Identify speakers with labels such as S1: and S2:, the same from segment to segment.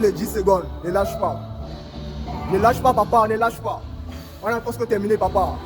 S1: Les 10 secondes, ne lâche pas. Ne lâche pas, papa, ne lâche pas. On a presque terminé, papa.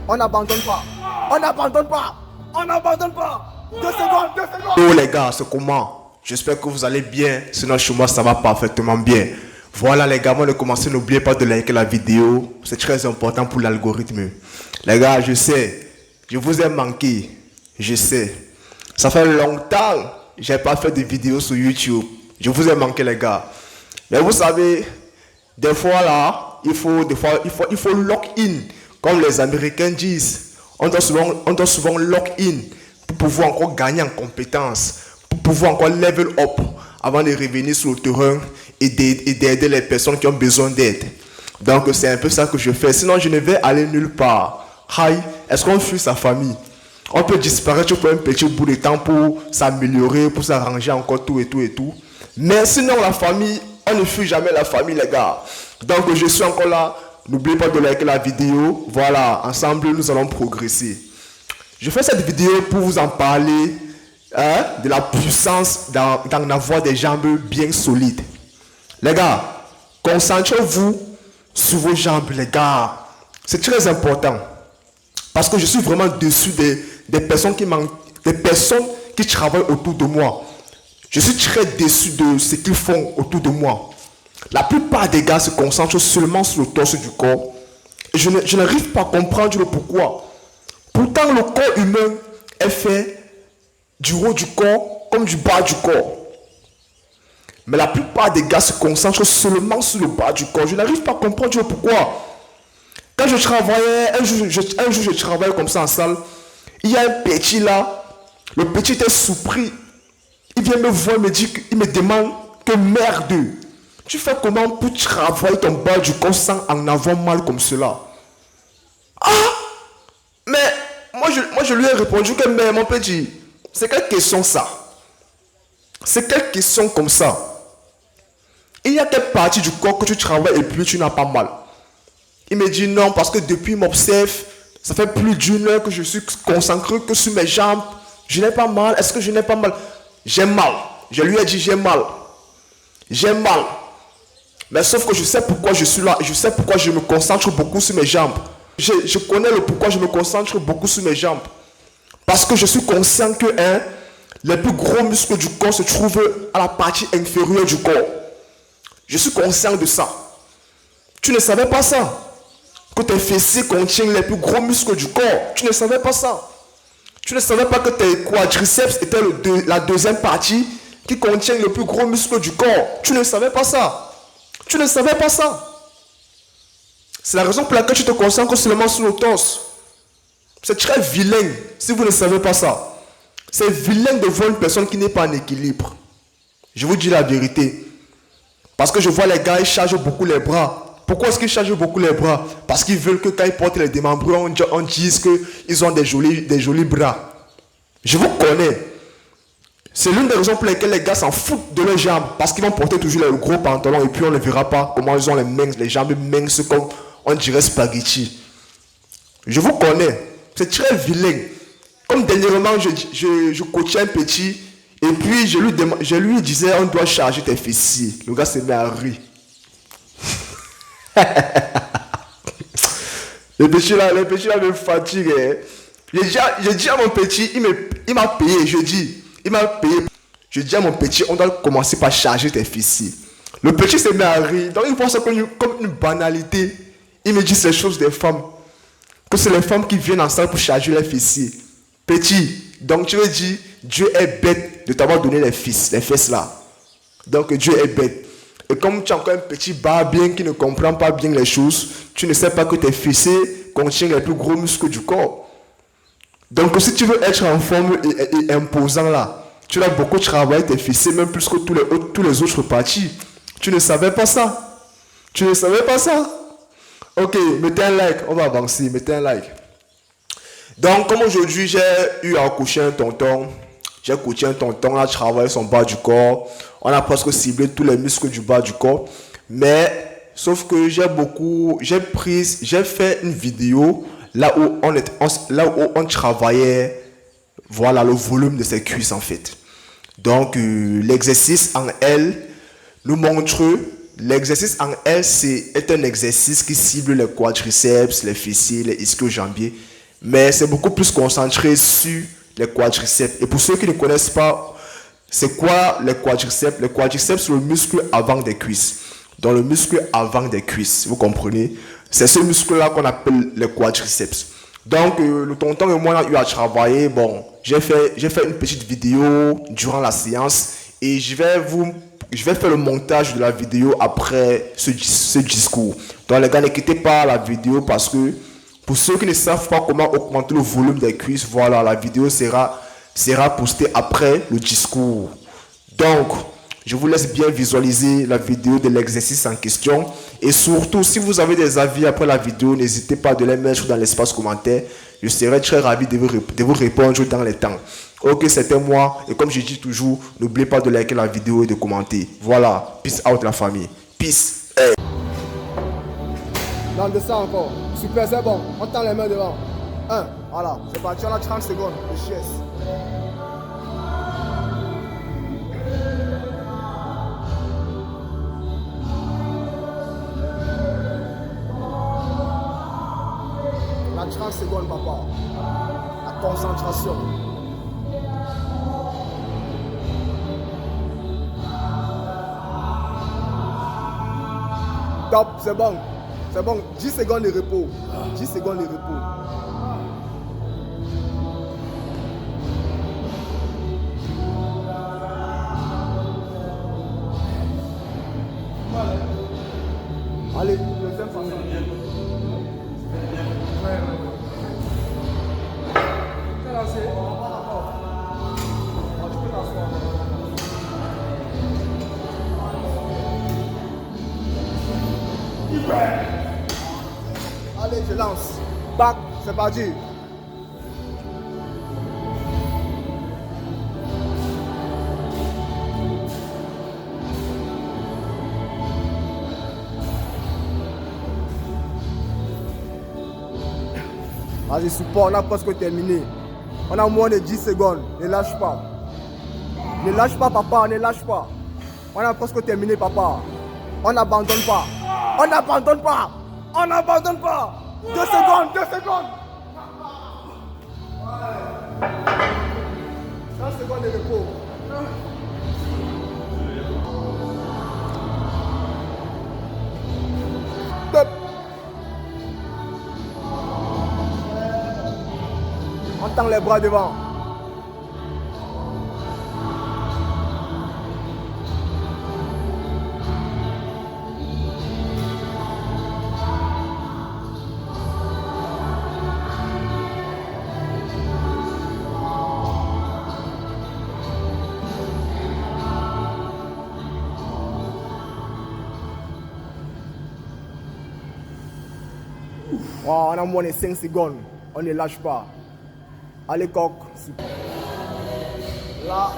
S1: On n'abandonne pas. On n'abandonne pas. On n'abandonne pas. 2 secondes, 2 secondes.
S2: Oh les gars, c'est comment? J'espère que vous allez bien. Sinon, chez moi, ça va parfaitement bien. Voilà les gars, avant de commencer, n'oubliez pas de liker la vidéo. C'est très important pour l'algorithme. Les gars, je sais, je vous ai manqué. Je sais. Ça fait longtemps que je n'ai pas fait de vidéo sur YouTube. Je vous ai manqué les gars. Mais vous savez, des fois là, il faut lock in. Comme les Américains disent. On doit souvent lock in pour pouvoir encore gagner en compétences. Pour pouvoir encore level up avant de revenir sur le terrain et d'aider les personnes qui ont besoin d'aide. Donc c'est un peu ça que je fais. Sinon je ne vais aller nulle part. Hi, est-ce qu'on fuit sa famille? On peut disparaître pour un petit bout de temps pour s'améliorer, pour s'arranger encore tout et tout et tout. Mais sinon la famille, on ne fuit jamais la famille les gars. Donc je suis encore là. N'oubliez pas de liker la vidéo. Voilà, ensemble nous allons progresser. Je fais cette vidéo pour vous en parler de la puissance d'en avoir des jambes bien solides. Les gars, concentrez-vous sur vos jambes les gars. C'est très important. Parce que je suis vraiment déçu des personnes qui travaillent autour de moi. Je suis très déçu de ce qu'ils font autour de moi. La plupart des gars se concentrent seulement sur le torse du corps. Et je n'arrive pas à comprendre le pourquoi. Pourtant, le corps humain est fait du haut du corps comme du bas du corps. Mais la plupart des gars se concentrent seulement sur le bas du corps. Je n'arrive pas à comprendre le pourquoi. Quand je travaillais, un jour je travaillais comme ça en salle. Il y a un petit là. Le petit est surpris. Il vient me voir, il me demande que merde. Tu fais comment pour travailler ton bas du corps sans en avoir mal comme cela? Ah! Mais moi je lui ai répondu que mais mon petit, c'est quelle question ça? C'est quelle question comme ça? Il y a quelle partie du corps que tu travailles et puis tu n'as pas mal? Il me dit non parce que depuis il m'observe, ça fait plus d'une heure que je suis concentré que sur mes jambes. Je n'ai pas mal. Est-ce que je n'ai pas mal? J'ai mal. Je lui ai dit j'ai mal. J'ai mal. Mais sauf que je sais pourquoi je suis là. Je sais pourquoi je me concentre beaucoup sur mes jambes. Je connais le pourquoi je me concentre beaucoup sur mes jambes. Parce que je suis conscient que les plus gros muscles du corps se trouvent à la partie inférieure du corps. Je suis conscient de ça. Tu ne savais pas ça? Que tes fessiers contiennent les plus gros muscles du corps. Tu ne savais pas ça? Tu ne savais pas que tes quadriceps étaient la deuxième partie qui contient le plus gros muscle du corps. Tu ne savais pas ça? Tu ne savais pas ça? C'est la raison pour laquelle tu te concentres seulement sur le torse. C'est très vilain si vous ne savez pas ça. C'est vilain de voir une personne qui n'est pas en équilibre. Je vous dis la vérité. Parce que je vois les gars, ils chargent beaucoup les bras. Pourquoi est-ce qu'ils chargent beaucoup les bras? Parce qu'ils veulent que quand ils portent les démembrements, on dise qu'ils ont des jolis bras. Je vous connais. C'est l'une des raisons pour lesquelles les gars s'en foutent de leurs jambes. Parce qu'ils vont porter toujours les gros pantalons et puis on ne verra pas comment ils ont les jambes minces comme on dirait spaghetti. Je vous connais. C'est très vilain. Comme dernièrement, je coachais un petit et puis je lui disais on doit charger tes fessiers. Le gars s'est mis à rire. Le petit là me fatigue. J'ai dit à mon petit, il m'a payé. Il m'a payé. Je dis à mon petit, on doit commencer par charger tes fessiers. Le petit s'est mis à rire. Donc il voit ça comme une banalité. Il me dit ces choses des femmes. Que c'est les femmes qui viennent en salle pour charger les fessiers. Petit, donc tu veux dire, Dieu est bête de t'avoir donné les fesses là. Donc Dieu est bête. Et comme tu es encore un petit barbien qui ne comprend pas bien les choses, tu ne sais pas que tes fessiers contiennent les plus gros muscles du corps. Donc si tu veux être en forme et imposant là, tu dois beaucoup travailler tes fessiers, même plus que tous les autres parties. Tu ne savais pas ça? Tu ne savais pas ça? Ok, mettez un like, on va avancer, mettez un like. Donc comme aujourd'hui j'ai eu à coucher un tonton, j'ai coaché un tonton, on a travaillé son bas du corps, on a presque ciblé tous les muscles du bas du corps, mais sauf que j'ai fait une vidéo là où on travaillait, voilà le volume de ses cuisses en fait. Donc l'exercice en elle nous montre l'exercice en S est un exercice qui cible les quadriceps, les fessiers, les ischio-jambiers, mais c'est beaucoup plus concentré sur les quadriceps. Et pour ceux qui ne connaissent pas, c'est quoi les quadriceps? Les quadriceps, c'est le muscle avant des cuisses. Donc le muscle avant des cuisses, vous comprenez? C'est ce muscle-là qu'on appelle les quadriceps. Donc le tonton et moi on a eu à travailler. Bon, j'ai fait une petite vidéo durant la séance et je vais faire le montage de la vidéo après ce discours. Donc les gars, ne quittez pas la vidéo parce que pour ceux qui ne savent pas comment augmenter le volume des cuisses, voilà, la vidéo sera postée après le discours. Donc, je vous laisse bien visualiser la vidéo de l'exercice en question. Et surtout, si vous avez des avis après la vidéo, n'hésitez pas à les mettre dans l'espace commentaire. Je serai très ravi de vous répondre dans les temps. Ok, c'était moi. Et comme je dis toujours, n'oubliez pas de liker la vidéo et de commenter. Voilà. Peace out la famille. Peace. Hey.
S1: Non, descends encore. Super, c'est bon. On tend les mains devant. 1, voilà. C'est parti, on a 30 secondes. Le chest. La 30 secondes, papa. La concentration. Top, c'est bon. C'est bon. 10 secondes de repos. 10 secondes de repos. Allez, deuxième façon. Allez, je lance. Back, c'est parti. Vas-y, support, on a presque terminé. On a moins de 10 secondes. Ne lâche pas. Ne lâche pas, papa, ne lâche pas. On a presque terminé, papa. On n'abandonne pas. On n'abandonne pas. On n'abandonne pas. 2 secondes, 2 secondes. 30 secondes de repos. Top. On tend les bras devant. Wow, on a moins de 5 secondes. On ne lâche pas. Allez, coq. Là.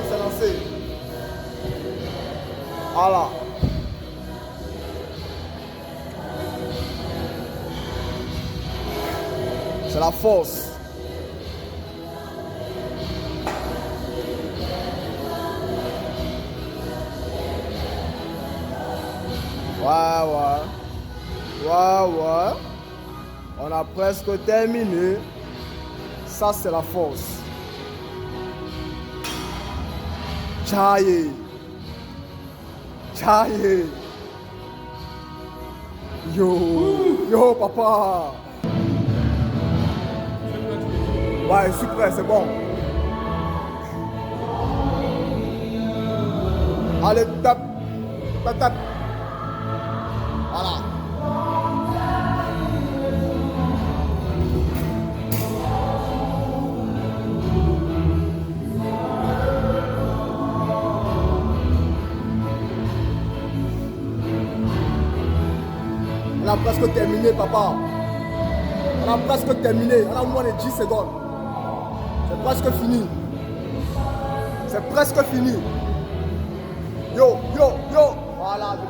S1: C'est lancé. Voilà. C'est la force. Ouais. On a presque terminé. Ça, c'est la force. Tchaye. Yo, papa. Ouais, je suis prêt, c'est bon. Allez, tape. Voilà. On a presque terminé, papa. On a presque terminé. On a moins de 10 secondes. C'est presque fini. C'est presque fini. Yo. Voilà, je